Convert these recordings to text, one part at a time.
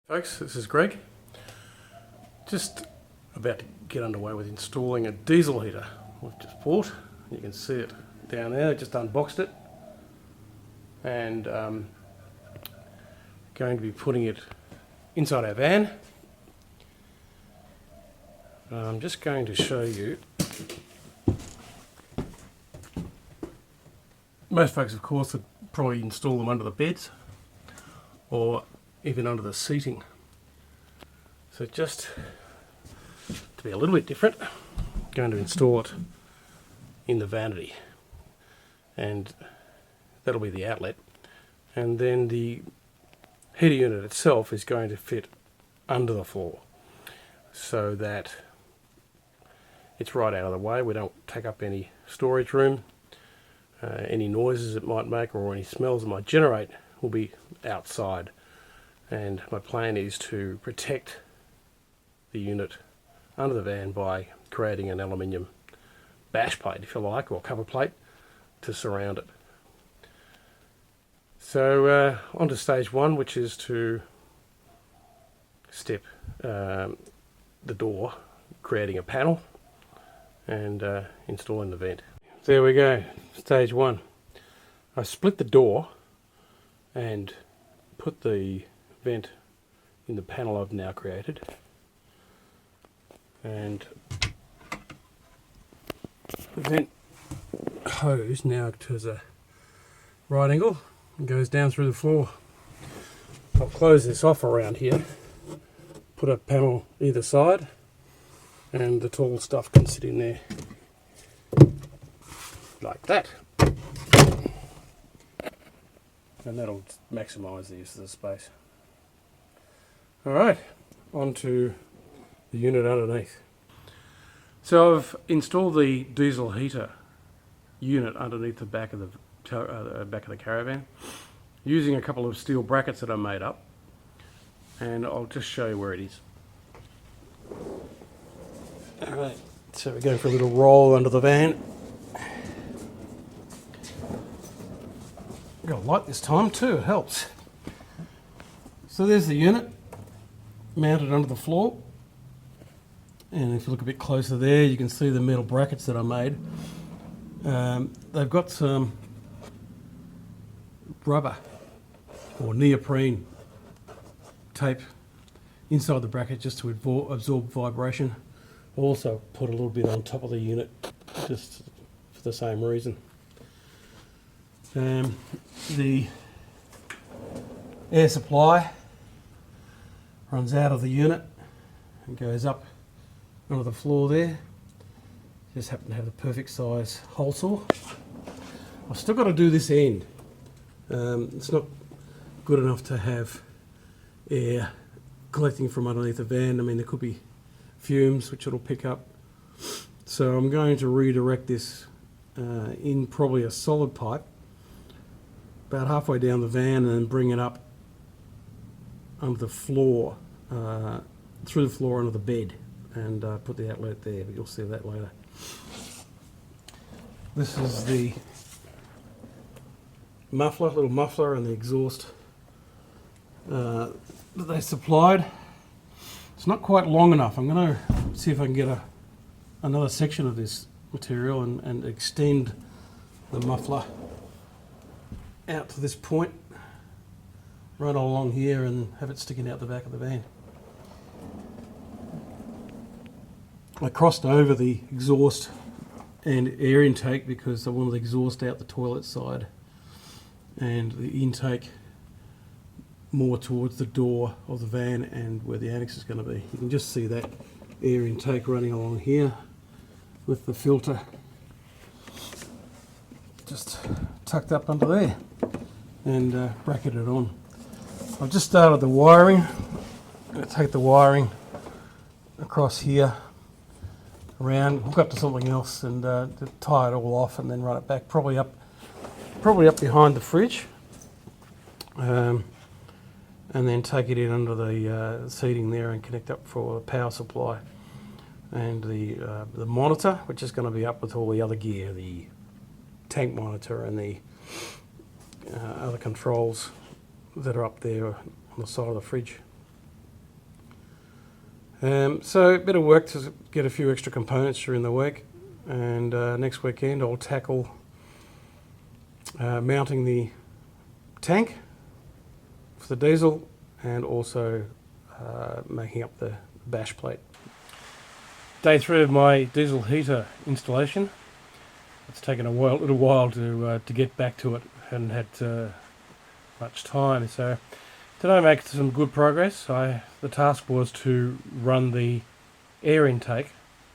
Folks, this is Greg. Just about to get underway with installing a diesel heater we've just bought. You can see it down there. I just unboxed it and going to be putting it inside our van. I'm just going to show you. Most folks, of course, would probably install them under the beds or even under the seating. So just to be a little bit different, I'm going to install it in the vanity, and that'll be the outlet, and then the heater unit itself is going to fit under the floor so that it's right out of the way. We don't take up any storage room. Any noises it might make or any smells it might generate will be outside. And my plan is to protect the unit under the van by creating an aluminium bash plate, if you like, or cover plate to surround it. So on to stage one, which is to step the door, creating a panel and installing the vent. There we go, stage one. I split the door and put the vent in the panel I've now created, and the vent hose now turns a right angle and goes down through the floor. I'll close this off around here, put a panel either side, and the tall stuff can sit in there like that, and that'll maximise the use of the space. Alright, on to the unit underneath. So I've installed the diesel heater unit underneath the back of the caravan using a couple of steel brackets that I made up, and I'll just show you where it is. Alright, so we're going for a little roll under the van. Got a light this time too, it helps. So there's the unit mounted under the floor, and if you look a bit closer there you can see the metal brackets that I made. They've got some rubber or neoprene tape inside the bracket just to absorb vibration. Also put a little bit on top of the unit just for the same reason. The air supply runs out of the unit and goes up onto the floor there. Just happen to have the perfect size hole saw. I've still got to do this end. It's not good enough to have air collecting from underneath the van. I mean, there could be fumes which it'll pick up. So I'm going to redirect this in probably a solid pipe about halfway down the van and then bring it up under the floor, through the floor onto the bed, and put the outlet there, but you'll see that later. This is the muffler, little muffler, and the exhaust that they supplied. It's not quite long enough. I'm going to see if I can get another section of this material and extend the muffler out to this point, right along here, and have it sticking out the back of the van. I crossed over the exhaust and air intake because I wanted the exhaust out the toilet side and the intake more towards the door of the van and where the annex is going to be. You can just see that air intake running along here with the filter just tucked up under there and bracketed on. I've just started the wiring. I'm going to take the wiring across here, around, hook up to something else, and tie it all off, and then run it back, probably up behind the fridge, and then take it in under the seating there and connect up for the power supply and the monitor, which is going to be up with all the other gear, the tank monitor and the other controls that are up there on the side of the fridge. So a bit of work to get a few extra components during the week, and next weekend I'll tackle mounting the tank for the diesel and also making up the bash plate. Day 3 of my diesel heater installation. It's taken a little while to get back to it. Hadn't had much time, so today I made some good progress. The task was to run the air intake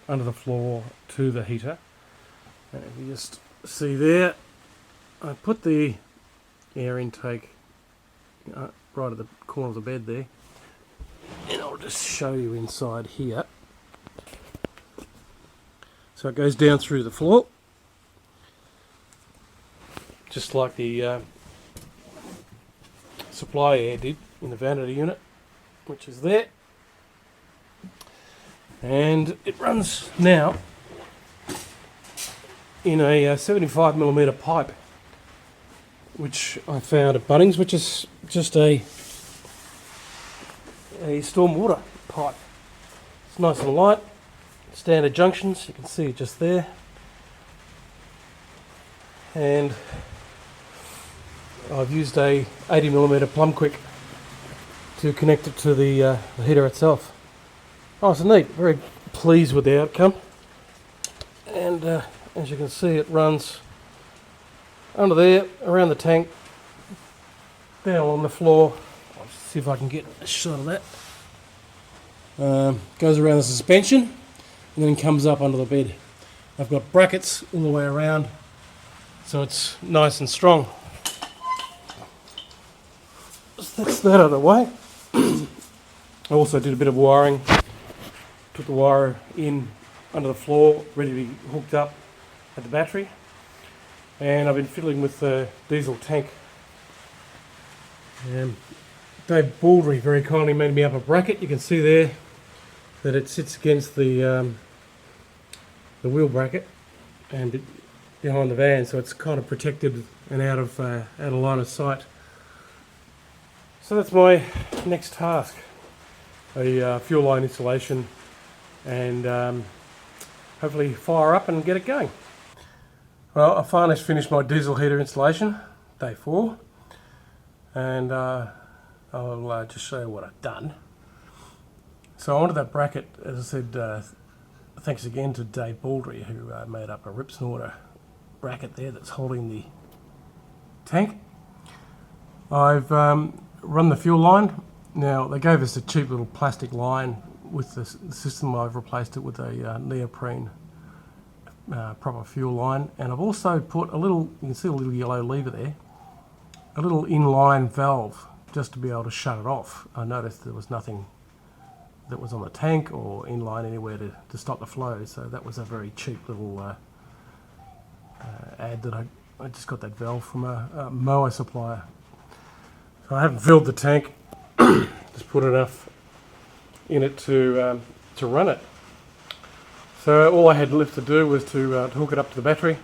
under the floor to the heater. And if you just see there, I put the air intake right at the corner of the bed there, and I'll just show you inside here. So it goes down through the floor, just like the supply air did in the vanity unit, which is there. And it runs now in a 75mm pipe, which I found at Bunnings, which is just a stormwater pipe. It's nice and light, standard junctions, you can see it just there. And I've used a 80mm plumb quick to connect it to the heater itself. Oh, it's neat. Very pleased with the outcome. And as you can see, it runs under there, around the tank, down on the floor. I'll see if I can get a shot of that. Goes around the suspension and then comes up under the bed. I've got brackets all the way around, so it's nice and strong. So that's that out of the way. I also did a bit of wiring. Took the wire in under the floor, ready to be hooked up at the battery. And I've been fiddling with the diesel tank. Dave Baldry very kindly made me up a bracket. You can see there that it sits against the wheel bracket and behind the van, so it's kind of protected and out of line of sight. So that's my next task, a fuel line installation, and hopefully fire up and get it going. Well, I finally finished my diesel heater installation, day 4, and I'll just show you what I've done. So onto that bracket, as I said, thanks again to Dave Baldry, who made up a rip snorter bracket there that's holding the tank. I've run the fuel line. Now, they gave us a cheap little plastic line with the system. I've replaced it with a neoprene proper fuel line, and I've also put a little, you can see a little yellow lever there, a little inline valve just to be able to shut it off. I noticed there was nothing that was on the tank or inline anywhere to stop the flow, so that was a very cheap little ad that I just got that valve from a mower supplier. So I haven't filled the tank, just put enough in it to run it. So all I had left to do was to hook it up to the battery,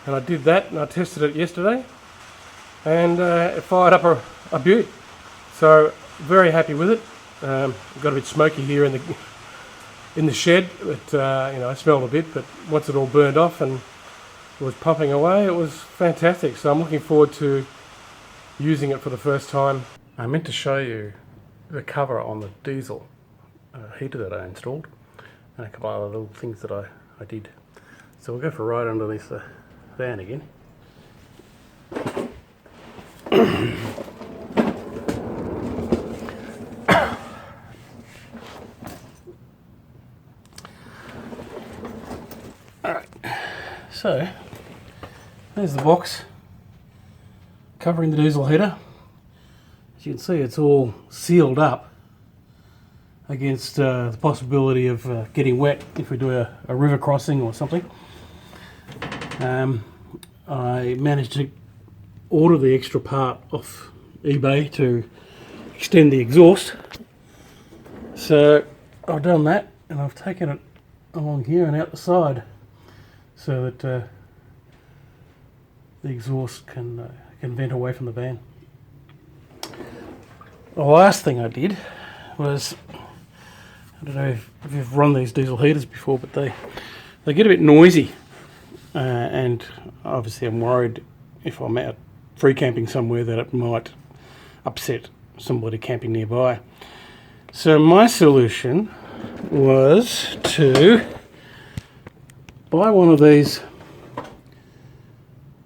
and I did that, and I tested it yesterday, and it fired up a beaut. So very happy with it. Got a bit smoky here in the shed, but I smelled a bit. But once it all burned off and was pumping away, it was fantastic. So I'm looking forward to using it for the first time. I meant to show you the cover on the diesel heater that I installed, and a couple of other little things that I did. So we'll go for a ride underneath the van again. Alright, so there's the box covering the diesel heater. As you can see, it's all sealed up against the possibility of getting wet if we do a river crossing or something. I managed to order the extra part off eBay to extend the exhaust. So I've done that, and I've taken it along here and out the side so that the exhaust can vent away from the van. The last thing I did was, I don't know if you've run these diesel heaters before, but they get a bit noisy, and obviously I'm worried if I'm out free camping somewhere that it might upset somebody camping nearby. So my solution was to buy one of these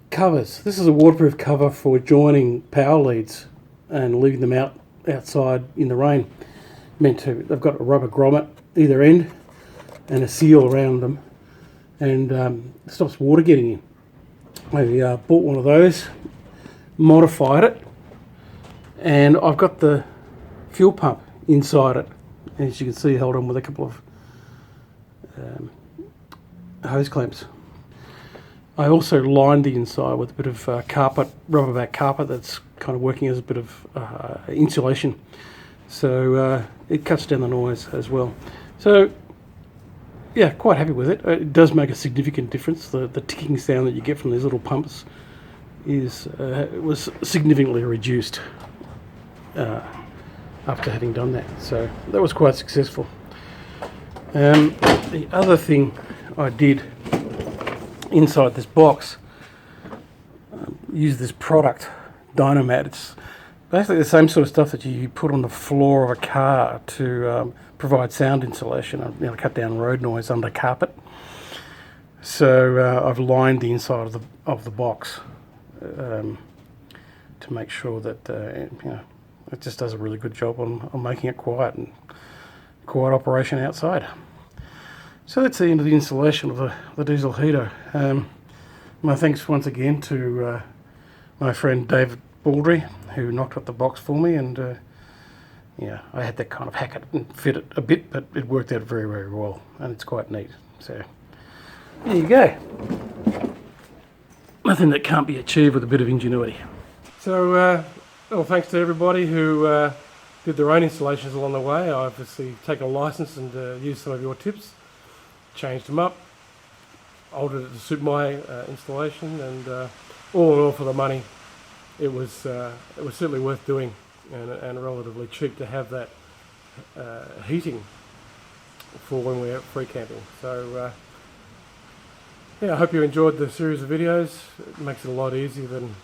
covers. This is a waterproof cover for joining power leads and leaving them outside in the rain. They've got a rubber grommet either end and a seal around them, and stops water getting in. I bought one of those, modified it, and I've got the fuel pump inside it, as you can see, held on with a couple of hose clamps. I also lined the inside with a bit of rubber back carpet that's kind of working as a bit of insulation, so it cuts down the noise as well. So yeah, quite happy with it. It does make a significant difference. The ticking sound that you get from these little pumps was significantly reduced after having done that, so that was quite successful. The other thing I did inside this box, use this product, Dynamat. It's basically the same sort of stuff that you put on the floor of a car to provide sound insulation and cut down road noise under carpet. So I've lined the inside of the box to make sure that it just does a really good job on making it quiet operation outside. So that's the end of the installation of the diesel heater. My thanks once again to my friend David Baldry, who knocked up the box for me, and I had to kind of hack it and fit it a bit, but it worked out very, very well, and it's quite neat. So there you go. Nothing that can't be achieved with a bit of ingenuity. So thanks to everybody who did their own installations along the way. I obviously taken a license and used some of your tips, changed them up, altered it to suit my installation, and all in all, for the money, it was certainly worth doing, and relatively cheap to have that heating for when we're free camping. So I hope you enjoyed the series of videos. It makes it a lot easier than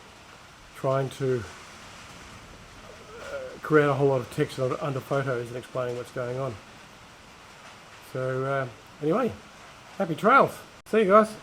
trying to create a whole lot of text under photos and explaining what's going on. So anyway, happy trails. See you guys.